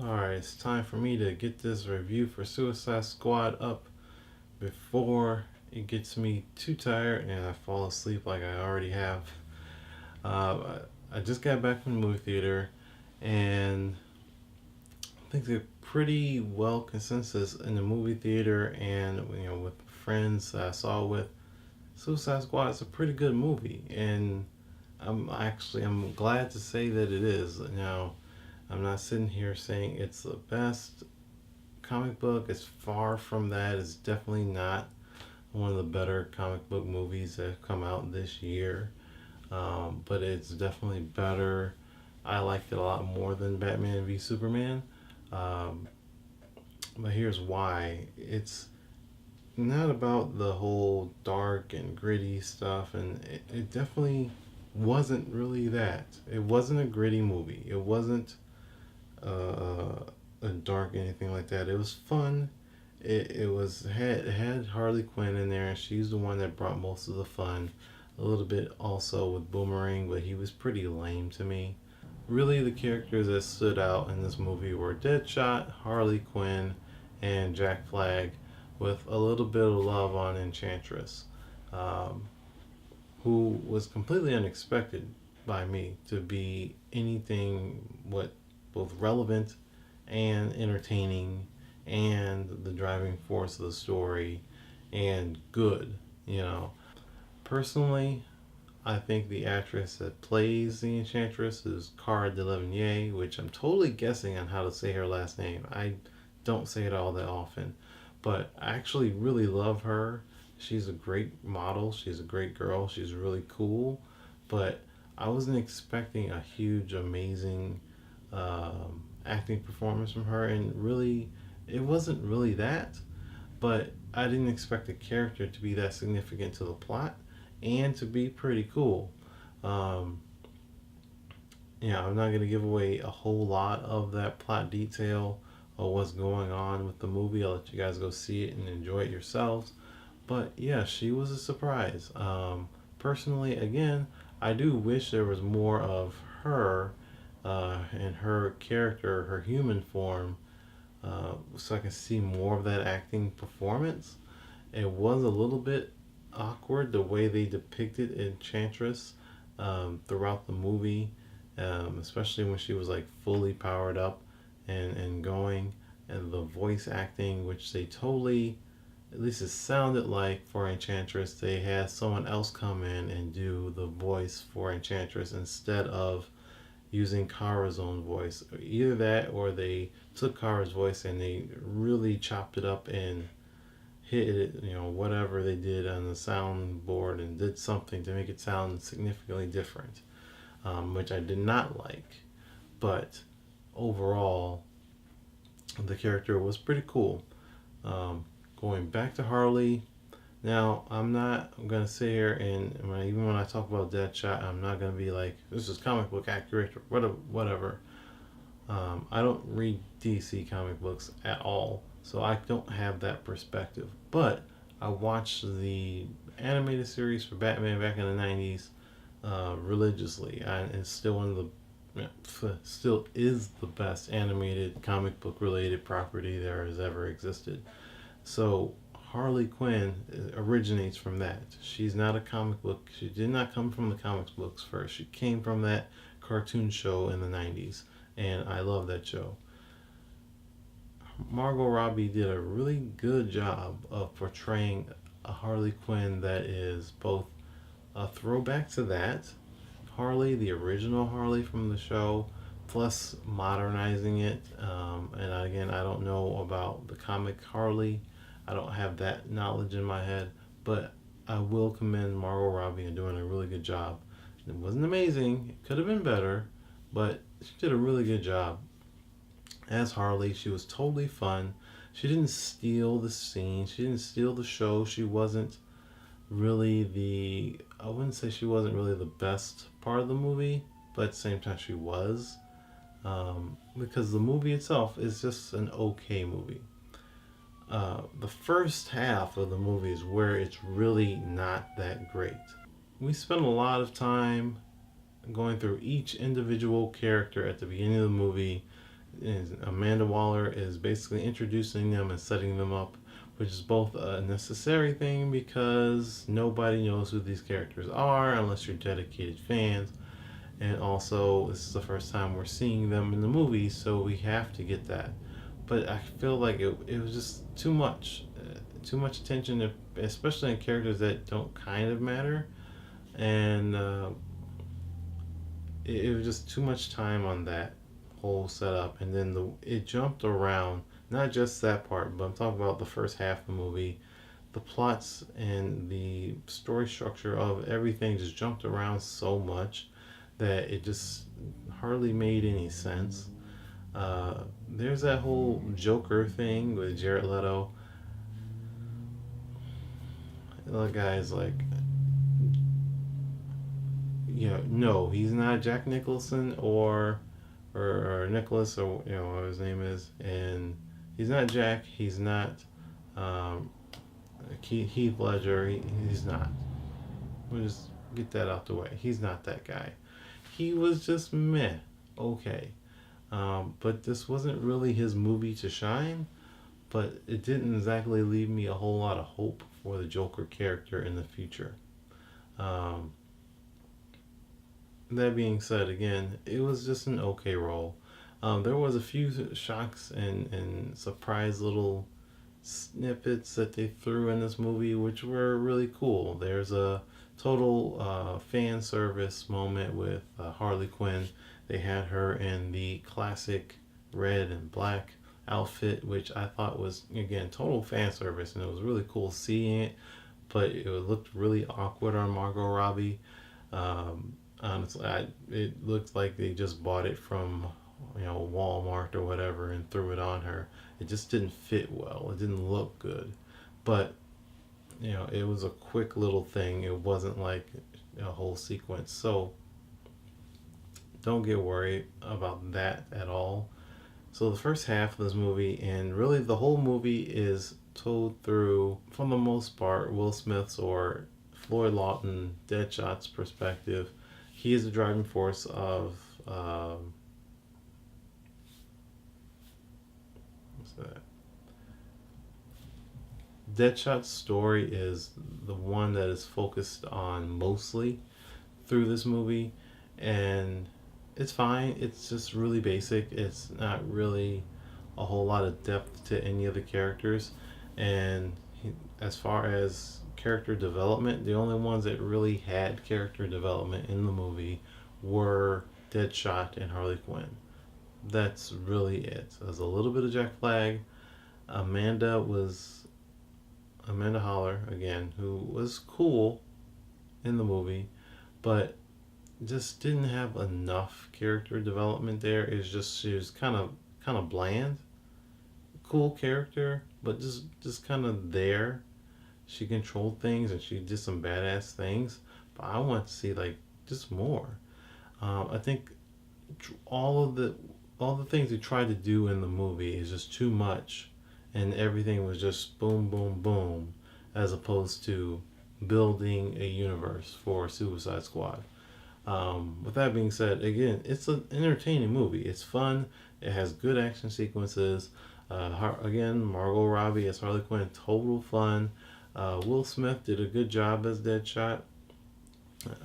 Alright, it's time for me to get this review for Suicide Squad up before it gets me too tired and I fall asleep like I already have. I just got back from the movie theater and I think they're pretty well consensus in the movie theater and with friends that I saw with. Suicide Squad is a pretty good movie and I'm glad to say that it is. Now, I'm not sitting here saying it's the best comic book. It's far from that. It's definitely not one of the better comic book movies that have come out this year. But it's definitely better. I liked it a lot more than Batman v Superman. Um, but here's why. It's not about the whole dark and gritty stuff, and it definitely wasn't really that. It wasn't a gritty movie. It wasn't a dark anything like that. It was fun. It had Harley Quinn in there, and she's the one that brought most of the fun. A little bit also with Boomerang, but he was pretty lame to me. Really, the characters that stood out in this movie were Deadshot, Harley Quinn, and Jack Flag, with a little bit of love on Enchantress, um, who was completely unexpected by me to be anything what both relevant and entertaining and the driving force of the story and good, you know. Personally, I think the actress that plays the Enchantress is Cara Delevingne, which I'm totally guessing on how to say her last name. I don't say it all that often, but I actually really love her. She's a great model. She's a great girl. She's really cool, but I wasn't expecting a huge, amazing acting performance from her, and really, it wasn't really that. But I didn't expect the character to be that significant to the plot and to be pretty cool. Um, I'm not going to give away a whole lot of that plot detail of what's going on with the movie. I'll let you guys go see it and enjoy it yourselves. But yeah, she was a surprise. Personally, again, I do wish there was more of her and her character, her human form, so I can see more of that acting performance. It was a little bit awkward the way they depicted Enchantress throughout the movie, especially when she was like fully powered up and going, and the voice acting, which they totally, at least it sounded like for Enchantress, they had someone else come in and do the voice for Enchantress instead of using Kara's own voice. Either that or they took Kara's voice and they really chopped it up and hit it, whatever they did on the soundboard and did something to make it sound significantly different, which I did not like. But overall, the character was pretty cool. Um, Going back to Harley, now I'm gonna sit here and even when I talk about Deadshot, I'm not gonna be like this is comic book accurate or whatever. I don't read DC comic books at all, so I don't have that perspective. But I watched the animated series for Batman back in the '90s religiously, and it's still one of the still is the best animated comic book related property there has ever existed. So Harley Quinn originates from that. She's not a comic book. She did not come from the comics books first. She came from that cartoon show in the '90s, and I love that show. Margot Robbie did a really good job of portraying a Harley Quinn that is both a throwback to that Harley, the original Harley from the show, plus modernizing it. And again, I don't know about the comic Harley. I don't have that knowledge in my head, but I will commend Margot Robbie on doing a really good job. It wasn't amazing. It could have been better, but she did a really good job as Harley. She was totally fun. She didn't steal the scene. She didn't steal the show. She wasn't really the I wouldn't say she wasn't really the best part of the movie, but at the same time she was. Because the movie itself is just an okay movie. The first half of the movie is where it's really not that great. We spent a lot of time going through each individual character at the beginning of the movie, is Amanda Waller is basically introducing them and setting them up, which is both a necessary thing because nobody knows who these characters are unless you're dedicated fans, and also this is the first time we're seeing them in the movie, so we have to get that. But I feel like it was just too much attention, especially in characters that don't kind of matter, and it was just too much time on that whole setup, and then it jumped around. Not just that part, but I'm talking about the first half of the movie. The plots and the story structure of everything just jumped around so much that it just hardly made any sense. There's that whole Joker thing with Jared Leto. The guy's like, no, he's not Jack Nicholson or Nicholas or what his name is, and he's not Jack. He's not um, Heath Ledger. He's not. We'll just get that out the way. He's not that guy. He was just meh. Okay. But this wasn't really his movie to shine, but it didn't exactly leave me a whole lot of hope for the Joker character in the future. Um, that being said, again, it was just an okay role. There was a few shocks and surprise little snippets that they threw in this movie, which were really cool. There's a total fan service moment with Harley Quinn. They had her in the classic red and black outfit, which I thought was, again, total fan service, and it was really cool seeing it, but it looked really awkward on Margot Robbie. Honestly, it looked like they just bought it from Walmart or whatever and threw it on her. It just didn't fit well. It didn't look good, but it was a quick little thing. It wasn't like a whole sequence. So don't get worried about that at all. So the first half of this movie, and really the whole movie, is told through, for the most part, Will Smith's or Floyd Lawton, Deadshot's perspective. He is the driving force of what's that? Deadshot's story is the one that is focused on mostly through this movie, and it's fine. It's just really basic. It's not really a whole lot of depth to any of the characters, and as far as character development, the only ones that really had character development in the movie were Deadshot and Harley Quinn. That's really it. There's a little bit of Jack Flag. Amanda was Amanda Holler again, who was cool in the movie, but just didn't have enough character development there. It's just she was kind of bland. Cool character, but just kind of there. She controlled things and she did some badass things, but I want to see like just more. I think all of the all the things they tried to do in the movie is just too much, and everything was just boom, boom, boom, as opposed to building a universe for Suicide Squad. With that being said, again, it's an entertaining movie. It's fun. It has good action sequences. Again, Margot Robbie as Harley Quinn, total fun. Will Smith did a good job as Deadshot.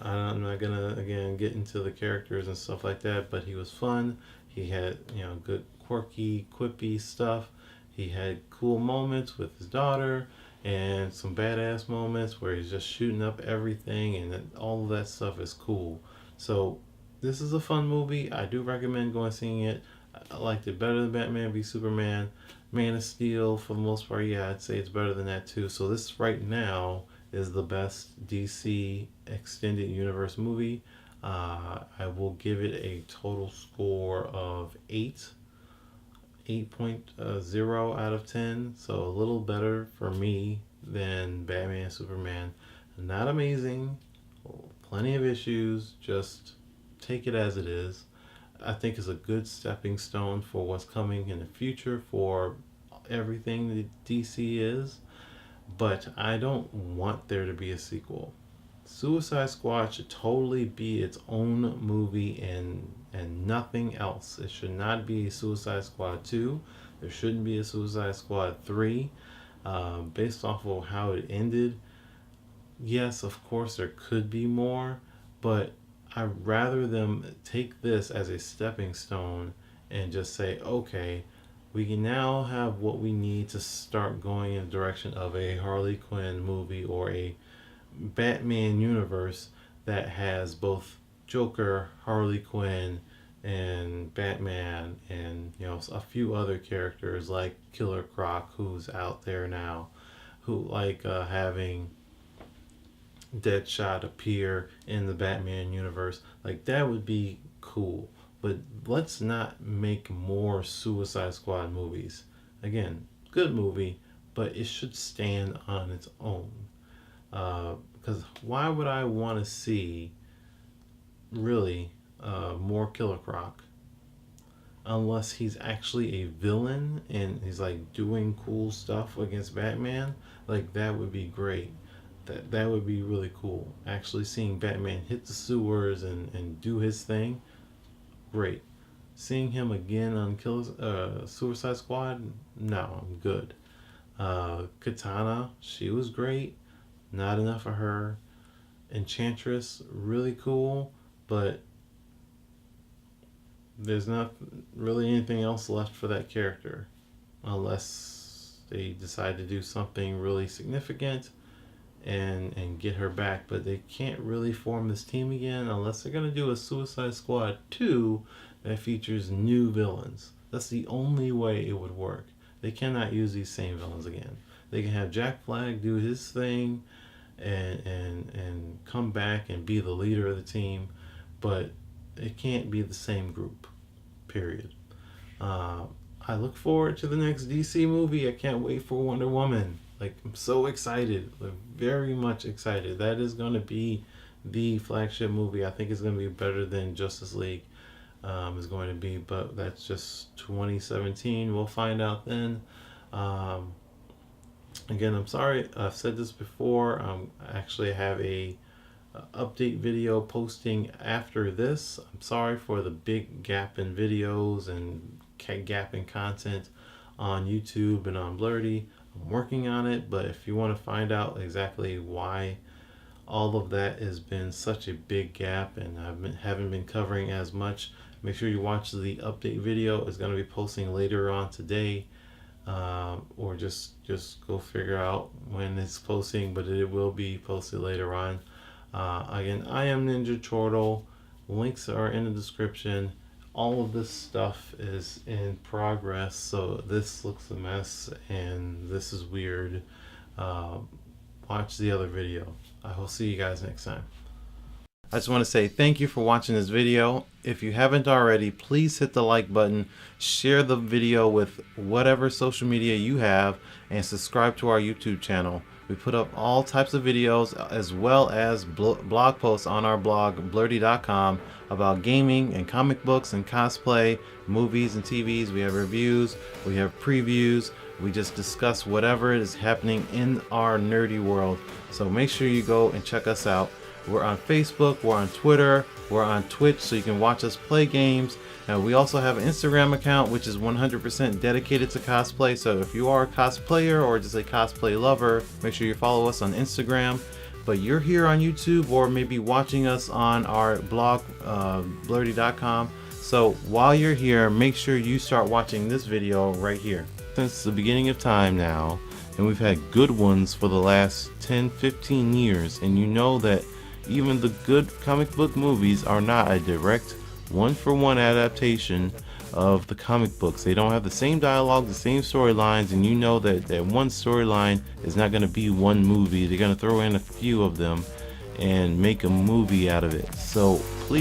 I'm not gonna again get into the characters and stuff like that, but he was fun. He had good quirky, quippy stuff. He had cool moments with his daughter and some badass moments where he's just shooting up everything, and all of that stuff is cool. So this is a fun movie. I do recommend going seeing it. I liked it better than Batman v Superman. Man of Steel, for the most part, yeah, I'd say it's better than that too. So this right now is the best DC extended universe movie. I will give it a total score of 8.0 out of 10. So a little better for me than Batman Superman. Not amazing, plenty of issues, just take it as it is. I think it's a good stepping stone for what's coming in the future for everything that DC is, but I don't want there to be a sequel. Suicide Squad should totally be its own movie and and nothing else. It should not be Suicide Squad 2. There shouldn't be a Suicide Squad 3. Based off of how it ended, yes, of course there could be more, but I'd rather them take this as a stepping stone and just say, okay, we can now have what we need to start going in the direction of a Harley Quinn movie or a Batman universe that has both Joker, Harley Quinn, and Batman, and a few other characters like Killer Croc, who's out there now, who like having Deadshot appear in the Batman universe. Like, that would be cool. But let's not make more Suicide Squad movies. Again, good movie, but it should stand on its own. Because why would I want to see really more Killer Croc unless he's actually a villain and he's like doing cool stuff against Batman? Like, that would be great. That would be really cool. Actually seeing Batman hit the sewers and do his thing, great. Seeing him again on Suicide Squad, no, I'm good. Katana, she was great. Not enough of her. Enchantress, really cool, but there's not really anything else left for that character unless they decide to do something really significant and get her back. But they can't really form this team again unless they're going to do a Suicide Squad 2 that features new villains. That's the only way it would work. They cannot use these same villains again. They can have Jack Flag do his thing and come back and be the leader of the team, but it can't be the same group, period. I look forward to the next DC movie. I can't wait for Wonder Woman. Like, I'm so excited, like, very much excited. That is going to be the flagship movie. I think it's going to be better than Justice League is going to be, but that's just 2017. We'll find out then. Again, I'm sorry, I've said this before. I actually have a update video posting after this. I'm sorry for the big gap in videos and gap in content on YouTube and on Blurdy. I'm working on it, but if you want to find out exactly why all of that has been such a big gap and haven't been covering as much, make sure you watch the update video. It's going to be posting later on today, or just go figure out when it's posting, but it will be posted later on. Again, I am Ninja Turtle. Links are in the description. All of this stuff is in progress, so this looks a mess and this is weird. Watch the other video. I will see you guys next time. I just want to say thank you for watching this video. If you haven't already, please hit the like button, share the video with whatever social media you have, and subscribe to our YouTube channel. We put up all types of videos as well as blog posts on our blog, Blurdy.com, about gaming and comic books and cosplay, movies and TVs. We have reviews, we have previews, we just discuss whatever is happening in our nerdy world. So make sure you go and check us out. We're on Facebook, we're on Twitter, we're on Twitch, so you can watch us play games. And we also have an Instagram account which is 100% dedicated to cosplay. So if you are a cosplayer or just a cosplay lover, make sure you follow us on Instagram. But you're here on YouTube or maybe watching us on our blog, Blurdy.com. So while you're here, make sure you start watching this video right here. Since the beginning of time now, and we've had good ones for the last 10-15 years, and you know that even the good comic book movies are not a direct one-for-one adaptation of the comic books. They don't have the same dialogue, the same storylines, and you know that one storyline is not going to be one movie. They're going to throw in a few of them and make a movie out of it. So please